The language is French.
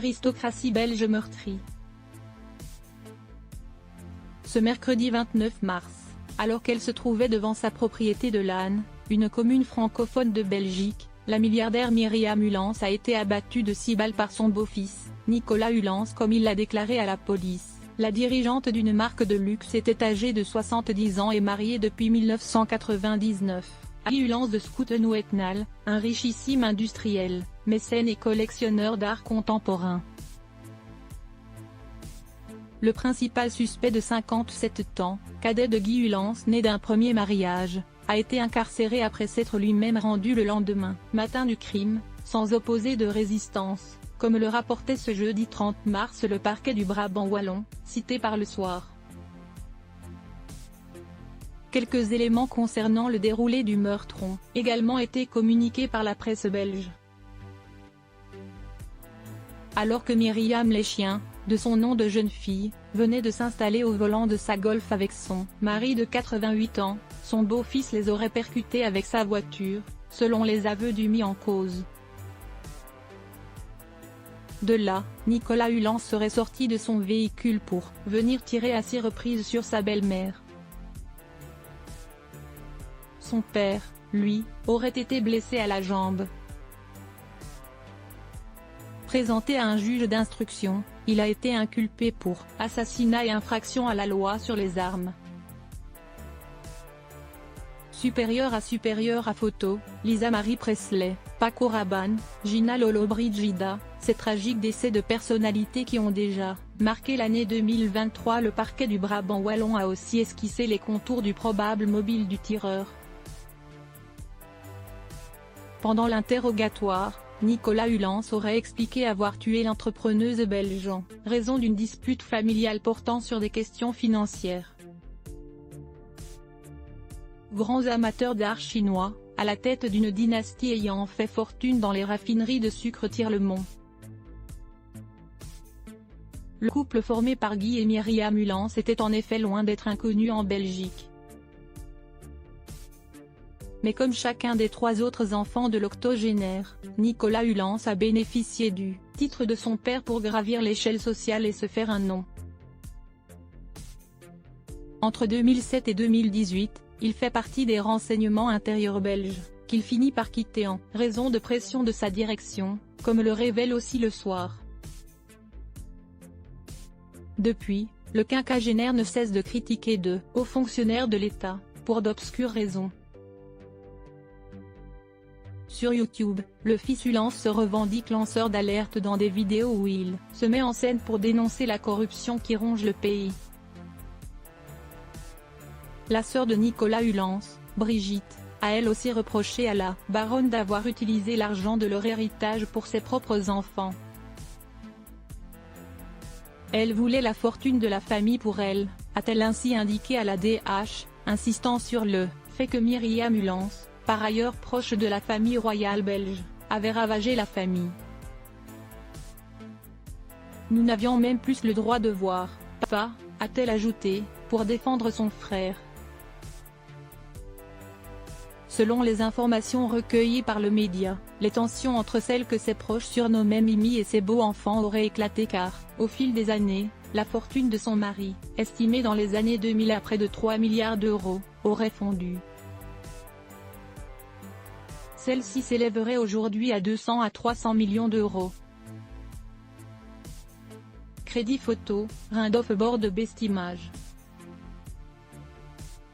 L'aristocratie belge meurtrie. Ce mercredi 29 mars, alors qu'elle se trouvait devant sa propriété de Laâne, une commune francophone de Belgique, la milliardaire Myriam Hulance a été abattue de 6 balles par son beau-fils, Nicolas Hulance, comme il l'a déclaré à la police. La dirigeante d'une marque de luxe était âgée de 70 ans et mariée depuis 1999. Guy Hulance de Schouten-Wetnal, un richissime industriel, mécène et collectionneur d'art contemporain. Le principal suspect de 57 ans, cadet de Guy Hulance né d'un premier mariage, a été incarcéré après s'être lui-même rendu le lendemain matin du crime, sans opposer de résistance, comme le rapportait ce jeudi 30 mars le parquet du Brabant wallon, cité par Le Soir. Quelques éléments concernant le déroulé du meurtre ont également été communiqués par la presse belge. Alors que Myriam Leschien, de son nom de jeune fille, venait de s'installer au volant de sa Golf avec son mari de 88 ans, son beau-fils les aurait percutés avec sa voiture, selon les aveux du mis en cause. De là, Nicolas Hulance serait sorti de son véhicule pour venir tirer à 6 reprises sur sa belle-mère. Son père, lui, aurait été blessé à la jambe. Présenté à un juge d'instruction, il a été inculpé pour assassinat et infraction à la loi sur les armes. Supérieure à photo, Lisa Marie Presley, Paco Rabanne, Gina Lollobrigida, ces tragiques décès de personnalités qui ont déjà marqué l'année 2023. Le parquet du Brabant wallon a aussi esquissé les contours du probable mobile du tireur. Pendant l'interrogatoire, Nicolas Hulance aurait expliqué avoir tué l'entrepreneuse belge en raison d'une dispute familiale portant sur des questions financières. Grands amateurs d'art chinois, à la tête d'une dynastie ayant fait fortune dans les raffineries de sucre Tirlemont. Le couple formé par Guy et Myriam Hulance était en effet loin d'être inconnu en Belgique. Mais comme chacun des 3 autres enfants de l'octogénaire, Nicolas Hulance a bénéficié du titre de son père pour gravir l'échelle sociale et se faire un nom. Entre 2007 et 2018, il fait partie des renseignements intérieurs belges, qu'il finit par quitter en raison de pression de sa direction, comme le révèle aussi Le Soir. Depuis, le quinquagénaire ne cesse de critiquer de hauts fonctionnaires de l'État, pour d'obscures raisons. Sur YouTube, le fils Hulance se revendique lanceur d'alerte dans des vidéos où il se met en scène pour dénoncer la corruption qui ronge le pays. La sœur de Nicolas Hulance, Brigitte, a elle aussi reproché à la baronne d'avoir utilisé l'argent de leur héritage pour ses propres enfants. Elle voulait la fortune de la famille pour elle, a-t-elle ainsi indiqué à la DH, insistant sur le fait que Myriam Hulance, par ailleurs proche de la famille royale belge, avait ravagé la famille. Nous n'avions même plus le droit de voir papa, a-t-elle ajouté, pour défendre son frère. Selon les informations recueillies par le média, les tensions entre celles que ses proches surnommaient Mimi et ses beaux-enfants auraient éclaté car, au fil des années, la fortune de son mari, estimée dans les années 2000 à près de 3 milliards d'euros, aurait fondu. Celle-ci s'élèverait aujourd'hui à 200 à 300 millions d'euros. Crédit photo, Rindoff bord de Bestimage.